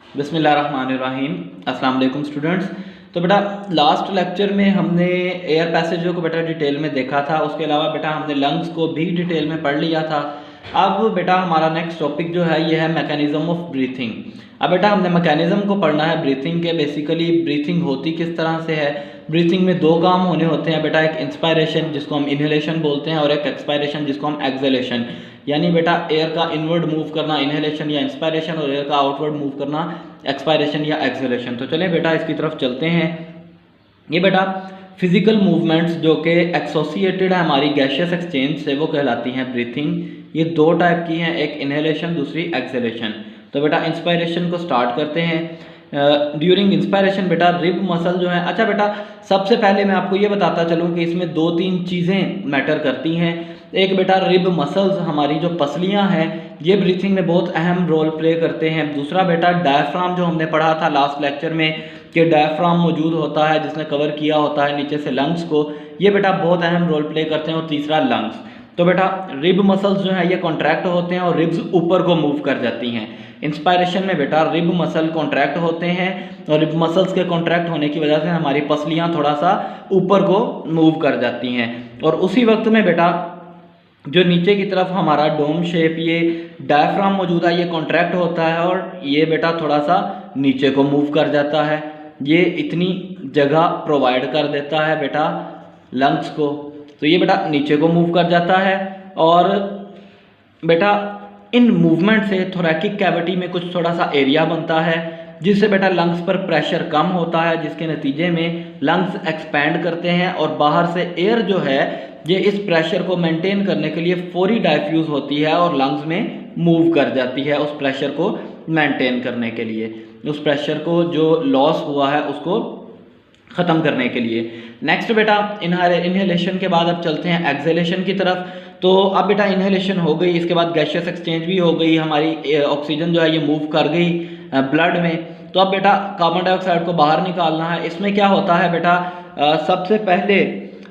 बिस्मिल्लाहिर्रहमानिर्रहीम। अस्सलाम वालेकुम स्टूडेंट्स। तो बेटा लास्ट लेक्चर में हमने एयर पैसेजों को बेटा डिटेल में देखा था, उसके अलावा बेटा हमने लंग्स को भी डिटेल में पढ़ लिया था। अब बेटा हमारा नेक्स्ट टॉपिक जो है ये है मैकेनिज़्म ऑफ ब्रीथिंग। अब बेटा हमने मैकेनिज़्म को पढ़ना है ब्रीथिंग के। बेसिकली ब्रीथिंग होती किस तरह से है। ब्रीथिंग में दो काम होने होते हैं बेटा, एक इंस्पायरेशन जिसको हम इनहेलेशन बोलते हैं और एक एक्सपायरेशन जिसको हम एक्सहेलेशन। यानी बेटा एयर का इनवर्ड मूव करना इनहेलेशन या इंस्पायरेशन और एयर का आउटवर्ड मूव करना एक्सपायरेशन या एक्सहेलेशन। तो चलें बेटा इसकी तरफ चलते हैं। ये बेटा फिजिकल मूवमेंट्स जो कि एसोसिएटेड है हमारी गैशियस एक्सचेंज से, वो कहलाती हैं ब्रीथिंग। ये दो टाइप की हैं, एक इनहेलेशन दूसरी एक्सहेलेशन। तो बेटा इंस्पायरेशन को स्टार्ट करते हैं। ड्यूरिंग इंस्पायरेशन बेटा रिब मसल जो है, अच्छा बेटा सबसे पहले मैं आपको ये बताता चलूँ कि इसमें दो तीन चीज़ें मैटर करती हैं। एक बेटा रिब मसल्स, हमारी जो पसलियां हैं, ये ब्रीथिंग में बहुत अहम रोल प्ले करते हैं। दूसरा बेटा डायफ्राम, जो हमने पढ़ा था लास्ट लेक्चर में कि डायफ्राम मौजूद होता है जिसने कवर किया होता है नीचे से लंग्स को, ये बेटा बहुत अहम रोल प्ले करते हैं। और तीसरा लंग्स। तो बेटा रिब मसल्स जो है ये कॉन्ट्रैक्ट होते हैं और रिब्स ऊपर को मूव कर जाती हैं। इंस्पायरेशन में बेटा रिब मसल कॉन्ट्रैक्ट होते हैं और रिब मसल्स के कॉन्ट्रैक्ट होने की वजह से हमारी पसलियां थोड़ा सा ऊपर को मूव कर जाती हैं। और उसी वक्त में बेटा जो नीचे की तरफ हमारा डोम शेप ये डायफ्राम मौजूद है, ये कॉन्ट्रैक्ट होता है और ये बेटा थोड़ा सा नीचे को मूव कर जाता है। ये इतनी जगह प्रोवाइड कर देता है बेटा लंग्स को, तो ये बेटा नीचे को मूव कर जाता है। और बेटा इन मूवमेंट से थोरैकिक कैविटी में कुछ थोड़ा सा एरिया बनता है जिससे बेटा लंग्स पर प्रेशर कम होता है, जिसके नतीजे में लंग्स एक्सपैंड करते हैं और बाहर से एयर जो है ये इस प्रेशर को मेंटेन करने के लिए फौरी डाइफ्यूज़ होती है और लंग्स में मूव कर जाती है उस प्रेशर को मेंटेन करने के लिए, उस प्रेशर को जो लॉस हुआ है उसको ख़त्म करने के लिए। नेक्स्ट बेटा इनहेलेशन के बाद अब चलते हैं एक्सहेलेशन की तरफ। तो अब बेटा इनहेलेशन हो गई, इसके बाद गैशियस एक्सचेंज भी हो गई, हमारी ऑक्सीजन जो है ये मूव कर गई ब्लड में। तो अब बेटा कार्बन डाइऑक्साइड को बाहर निकालना है। इसमें क्या होता है बेटा, सबसे पहले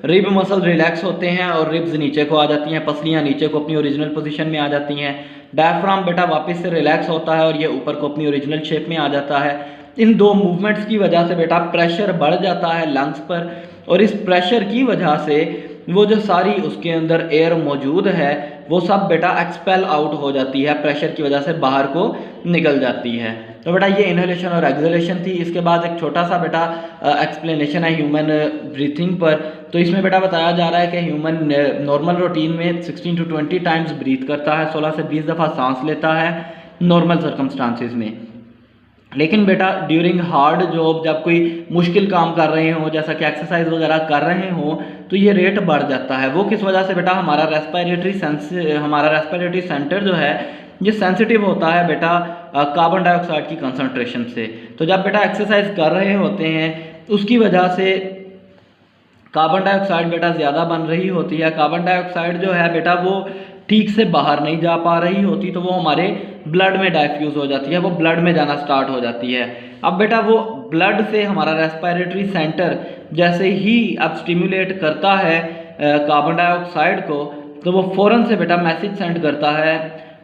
रिब मसल रिलैक्स होते हैं और रिब्स नीचे को आ जाती हैं, पसलियाँ नीचे को अपनी ओरिजिनल पोजीशन में आ जाती हैं। डायफ्राम बेटा वापस से रिलैक्स होता है और ये ऊपर को अपनी ओरिजिनल शेप में आ जाता है। इन दो मूवमेंट्स की वजह से बेटा प्रेशर बढ़ जाता है लंग्स पर और इस प्रेशर की वजह से वो जो सारी उसके अंदर एयर मौजूद है वो सब बेटा एक्सपेल आउट हो जाती है, प्रेशर की वजह से बाहर को निकल जाती है। तो बेटा ये इनहेलेशन और एक्सहेलेशन थी। इसके बाद एक छोटा सा बेटा एक्सप्लेनेशन है ह्यूमन ब्रीथिंग पर। तो इसमें बेटा बताया जा रहा है कि ह्यूमन नॉर्मल रूटीन में 16 to 20 टाइम्स ब्रीथ करता है, 16 से 20 दफ़ा सांस लेता है नॉर्मल सर्कमस्टांसिस में। लेकिन बेटा ड्यूरिंग हार्ड जॉब, जब कोई मुश्किल काम कर रहे हो जैसा कि एक्सरसाइज वगैरह कर रहे हो, तो ये रेट बढ़ जाता है। वो किस वजह से बेटा, हमारा रेस्पिरेटरी सेंटर जो है ये सेंसिटिव होता है बेटा कार्बन डाइऑक्साइड की कंसंट्रेशन से। तो जब बेटा एक्सरसाइज कर रहे होते हैं उसकी वजह से कार्बन डाइऑक्साइड बेटा ज़्यादा बन रही होती है। कार्बन डाइऑक्साइड जो है बेटा वो ठीक से बाहर नहीं जा पा रही होती, तो वो हमारे ब्लड में डाइफ्यूज़ हो जाती है, वो ब्लड में जाना स्टार्ट हो जाती है। अब बेटा वो ब्लड से हमारा रेस्पिरेटरी सेंटर जैसे ही अब स्टिमुलेट करता है कार्बन डाइऑक्साइड को, तो वो फ़ौरन से बेटा मैसेज सेंड करता है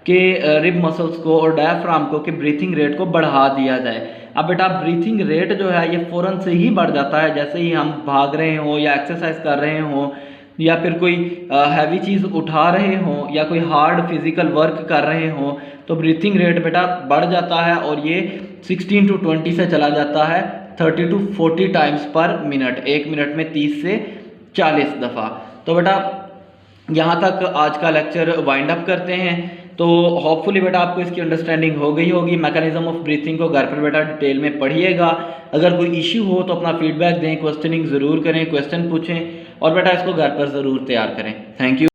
कि रिब मसल्स को और डायफ्राम को कि ब्रीथिंग रेट को बढ़ा दिया जाए। अब बेटा ब्रीथिंग रेट जो है ये फ़ौरन से ही बढ़ जाता है जैसे ही हम भाग रहे हों या एक्सरसाइज कर रहे हों या फिर कोई हैवी चीज़ उठा रहे हों या कोई हार्ड फिजिकल वर्क कर रहे हों, तो ब्रीथिंग रेट बेटा बढ़ जाता है और ये 16 to 20 से चला जाता है 30 to 40 टाइम्स पर मिनट, एक मिनट में 30 से 40 दफ़ा। तो बेटा यहाँ तक आज का लेक्चर वाइंड अप करते हैं। तो होपफुली बेटा आपको इसकी अंडरस्टैंडिंग हो गई होगी। मैकेनिज्म ऑफ ब्रीथिंग को घर पर बेटा डिटेल में पढ़िएगा। अगर कोई इश्यू हो तो अपना फीडबैक दें, क्वेश्चनिंग ज़रूर करें, क्वेश्चन पूछें और बेटा इसको घर पर ज़रूर तैयार करें। Thank you.